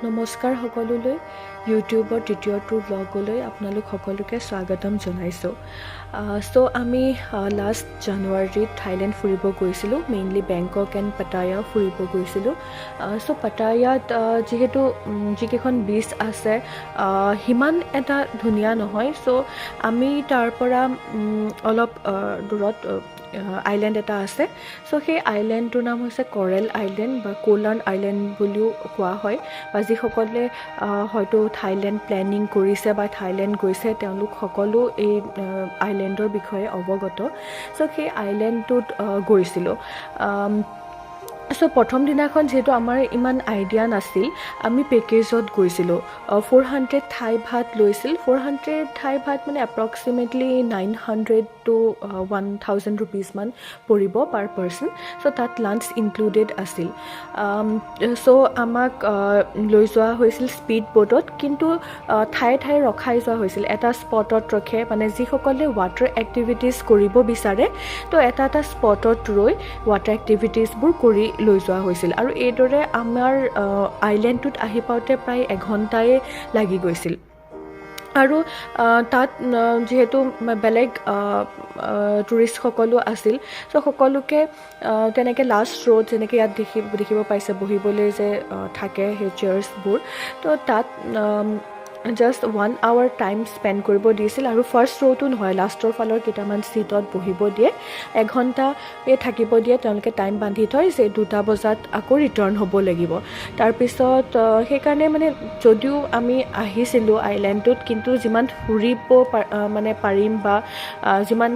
নমস্কাৰ সকলোলৈ ইউটিউবৰ তৃতীয়টো ব্লগলৈ আপোনালোক সকলোকে স্বাগতম জনাইছোঁ। আমি লাষ্ট জানুৱাৰীত থাইলেণ্ড ফুৰিব গৈছিলোঁ, মেইনলি বেংকক এণ্ড পাটায়া ফুৰিব গৈছিলোঁ। পাটায়াত যিহেতু যিকেইখন বীচ আছে সিমান এটা ধুনীয়া নহয়, আমি তাৰ পৰা অলপ দূৰত আইলেণ্ড এটা আছে। সেই আইলেণ্ডটোৰ নাম হৈছে কৰেল আইলেণ্ড বা কোলাৰ্ণ আইলেণ্ড বুলিও কোৱা হয়, বা যিসকলে হয়তো থাইলেণ্ড প্লেনিং কৰিছে বা থাইলেণ্ড গৈছে তেওঁলোক সকলো এই আইলেণ্ডৰ বিষয়ে অৱগত। সেই আইলেণ্ডটোত গৈছিলোঁ। প্ৰথম দিনাখন যিহেতু আমাৰ ইমান আইডিয়া নাছিল, আমি পেকেজত গৈছিলোঁ। 400 থাই ভাত লৈছিল। 400 থাই ভাত মানে এপ্ৰক্সিমেটলি 900 to 1000 ৰুপিজমান পৰিব পাৰ পাৰ্চন। তাত লাঞ্চ ইনক্লুডেড আছিল। আমাক লৈ যোৱা হৈছিল স্পীড বোটত, কিন্তু ঠায়ে ঠায়ে ৰখাই যোৱা হৈছিল। এটা স্পটত ৰখে, মানে যিসকলে ৱাটাৰ এক্টিভিটিজ কৰিব বিচাৰে এটা স্পটত ৰৈ ৱাটাৰ এক্টিভিটিজবোৰ কৰি লৈ যোৱা হৈছিল। আৰু এইদৰে আমাৰ আইলেণ্ডটোত আহি পাওঁতে প্ৰায় এঘণ্টাই লাগি গৈছিল। আৰু তাত যিহেতু বেলেগ টুৰিষ্টসকলো আছিল, সকলোকে তেনেকৈ লাষ্ট শ্ব'ত যেনেকৈ ইয়াত দেখিব পাইছে বহিবলৈ যে থাকে সেই চেয়াৰ্ছবোৰ, তাত জাষ্ট 1 hour টাইম স্পেণ্ড কৰিব দিছিল। আৰু ফাৰ্ষ্ট শ্ব'টো নহয়, লাষ্টৰ ফালৰ কেইটামান ছিটত বহিব দিয়ে, এঘণ্টা থাকিব দিয়ে। তেওঁলোকে টাইম বান্ধি থয় যে 2টা বজাত আকৌ ৰিটাৰ্ণ হ'ব লাগিব। তাৰপিছত সেইকাৰণে মানে যদিও আমি আহিছিলোঁ আইলেণ্ডটোত, কিন্তু যিমান ফুৰিব পাৰিম বা যিমান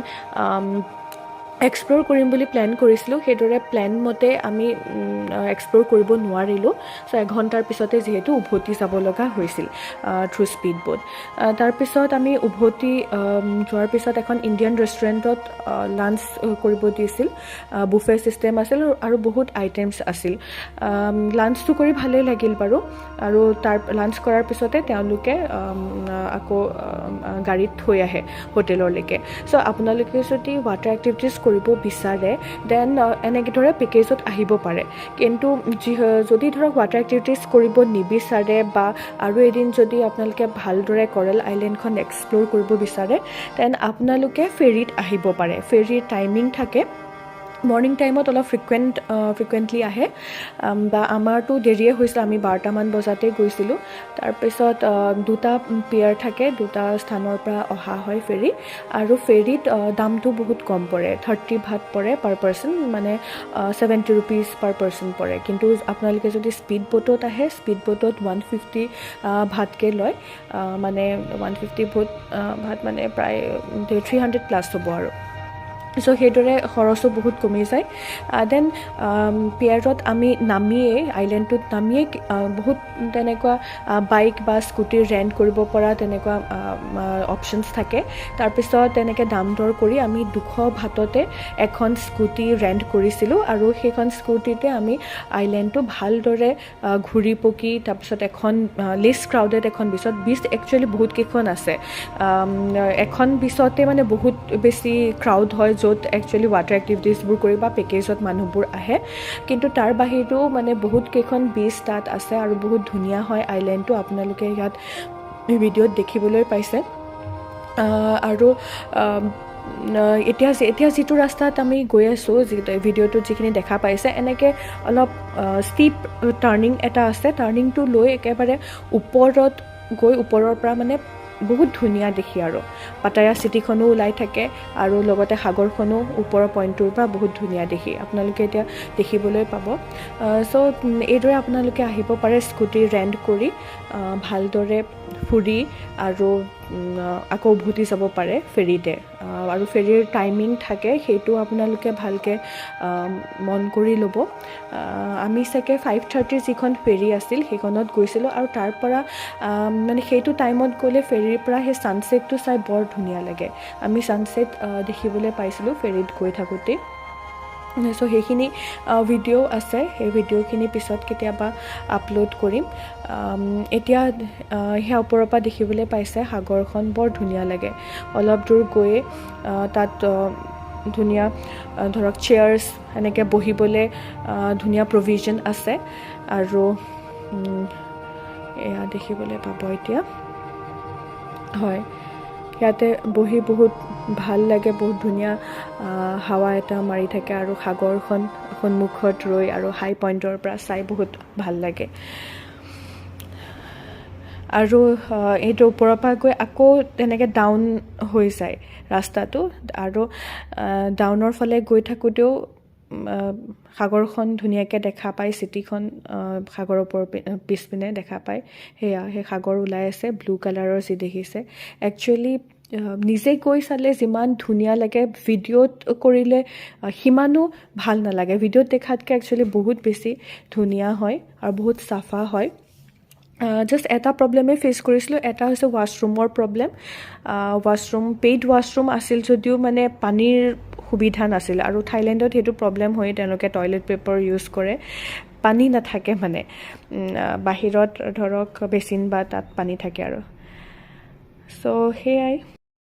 এক্সপ্ল'ৰ কৰিম বুলি প্লেন কৰিছিলোঁ, সেইদৰে প্লেন মতে আমি এক্সপ্ল'ৰ কৰিব নোৱাৰিলোঁ। এঘণ্টাৰ পিছতে যিহেতু উভতি যাব লগা হৈছিল থ্ৰু স্পীড বোট। তাৰপিছত আমি উভতি যোৱাৰ পিছত এখন ইণ্ডিয়ান ৰেষ্টুৰেণ্টত লাঞ্চ কৰিব দিছিল। বুফে ছিষ্টেম আছিল আৰু বহুত আইটেমছ আছিল। লাঞ্চটো কৰি ভালেই লাগিল বাৰু। আৰু তাৰ লাঞ্চ কৰাৰ পিছতে তেওঁলোকে আকৌ গাড়ীত থৈ আহে হোটেললৈকে। আপোনালোকে যদি ৱাটাৰ এক্টিভিটিজ কৰিব বিচাৰে দেন এনেদৰে পেকেজত আহিব পাৰে। কিন্তু যদি ধৰক ৱাটাৰ এক্টিভিটিজ কৰিব নিবিচাৰে বা আৰু এদিন যদি আপোনালোকে ভালদৰে কৰেল আইলেণ্ডখন এক্সপ্ল'ৰ কৰিব বিচাৰে দেন আপোনালোকে ফেৰীত আহিব পাৰে। ফেৰীৰ টাইমিং থাকে, মৰ্ণিং টাইমত অলপ ফ্ৰিকুৱেণ্টলি আহে, বা আমাৰতো দেৰিয়ে হৈছিল, আমি 12টামান বজাতে গৈছিলোঁ। তাৰপিছত 2টা পিয়াৰ থাকে, 2টা স্থানৰ পৰা অহা হয় ফেৰী। আৰু ফেৰীত দামটো বহুত কম পৰে, 30 ভাত পৰে পাৰ পাৰ্চন, মানে 70 ৰুপিজ পাৰ পাৰ্চন পৰে। কিন্তু আপোনালোকে যদি স্পীড বোটত আহে, স্পীড বোটত 150 ভাতকৈ লয়, মানে 150 ভাত মানে প্ৰায় 300+ হ'ব আৰু। সেইদৰে খৰচো বহুত কমি যায়। দেন পিয়াৰত আমি আইলেণ্ডটোত নামিয়েই বহুত তেনেকুৱা বাইক বা স্কুটি ৰেণ্ট কৰিব পৰা তেনেকুৱা অপশ্যনছ থাকে। তাৰপিছত তেনেকৈ দাম দৰ কৰি আমি 200 ভাততে এখন স্কুটি ৰেণ্ট কৰিছিলোঁ। আৰু সেইখন স্কুটিতে আমি আইলেণ্ডটো ভালদৰে ঘূৰি পকি, তাৰপিছত এখন লিষ্ট ক্ৰাউডেড এখন বীচ একচুৱেলি বহুত কেইখন আছে। এখন বীচতে মানে বহুত বেছি ক্ৰাউড হয়, য'ত একচুৱেলি ৱাটাৰ এক্টিভিটিজবোৰ কৰি বা পেকেজত মানুহবোৰ আহে। কিন্তু তাৰ বাহিৰেও মানে বহুত কেইখন বীচ তাত আছে আৰু বহুত ধুনীয়া হয় আইলেণ্ডটো, আপোনালোকে ইয়াত ভিডিঅ'ত দেখিবলৈ পাইছে। আৰু এতিয়া যিটো ৰাস্তাত আমি গৈ আছোঁ, ভিডিঅ'টোত যিখিনি দেখা পাইছে, এনেকৈ অলপ ষ্টিপ টাৰ্ণিং এটা আছে। টাৰ্ণিংটো লৈ একেবাৰে ওপৰত গৈ ওপৰৰ পৰা মানে বহুত ধুনীয়া দেখি, আৰু পাটায়া চিটিখনো ওলাই থাকে আৰু লগতে সাগৰখনো ওপৰৰ পইণ্টটোৰ পৰা বহুত ধুনীয়া দেখি আপোনালোকে এতিয়া দেখিবলৈ পাব। এইদৰে আপোনালোকে আহিব পাৰে স্কুটি ৰেণ্ট কৰি, ভালদৰে ফুৰি আৰু আকৌ উভতি যাব পাৰে ফেৰীতে। আৰু ফেৰীৰ টাইমিং থাকে, সেইটো আপোনালোকে ভালকৈ মন কৰি ল'ব। আমি চাগে 5:30 যিখন ফেৰী আছিল সেইখনত গৈছিলোঁ, আৰু তাৰ পৰা মানে সেইটো টাইমত গ'লে ফেৰীৰ পৰা সেই ছানছেটটো চাই বৰ ধুনীয়া লাগে। আমি ছানছেট দেখিবলৈ পাইছিলোঁ ফেৰীত গৈ থাকোঁতে। সেইখিনি ভিডিঅ' আছে, সেই ভিডিঅ'খিনি পিছত কেতিয়াবা আপলোড কৰিম। এতিয়া সেয়া ওপৰৰ পৰা দেখিবলৈ পাইছে সাগৰখন, বৰ ধুনীয়া লাগে। অলপ দূৰ গৈয়ে তাত ধুনীয়া ধৰক চেয়াৰ্ছ এনেকৈ বহিবলৈ ধুনীয়া প্ৰভিজন আছে। আৰু এয়া দেখিবলৈ পাব এতিয়া হয় ইয়াতে বহি বহুত ভাল লাগে বহুত ধুনীয়া হাৱা এটা মাৰি থাকে আৰু সাগৰখন সন্মুখত ৰৈ আৰু হাই পইণ্টৰ পৰা চাই বহুত ভাল লাগে আৰু এইটো ওপৰৰ পৰা গৈ আকৌ তেনেকৈ ডাউন হৈ যায় ৰাস্তাটো আৰু ডাউনৰ ফালে গৈ থাকোঁতেও সাগৰখন ধুনীয়াকৈ দেখা পায় চিটিখন সাগৰৰ পিছপিনে দেখা পায় সেয়া সেই সাগৰ ওলাই আছে ব্লু কালাৰৰ যি দেখিছে একচুৱেলি নিজে গৈ চালে যিমান ধুনীয়া লাগে ভিডিঅ'ত কৰিলে সিমানো ভাল নালাগে ভিডিঅ'ত দেখাতকৈ একচুৱেলি বহুত বেছি ধুনীয়া হয় আৰু বহুত চাফা হয় জাষ্ট এটা প্ৰব্লেমেই ফেচ কৰিছিলোঁ এটা হৈছে ৱাছৰুমৰ প্ৰব্লেম পেইড ৱাছৰুম আছিল যদিও মানে পানীৰ সুবিধা নাছিল আৰু থাইলেণ্ডত সেইটো প্ৰব্লেম হয় তেওঁলোকে টয়লেট পেপাৰ ইউজ কৰে পানী নাথাকে মানে বাহিৰত ধৰক বেচিন বা তাত পানী থাকে আৰু চ' সেয়াই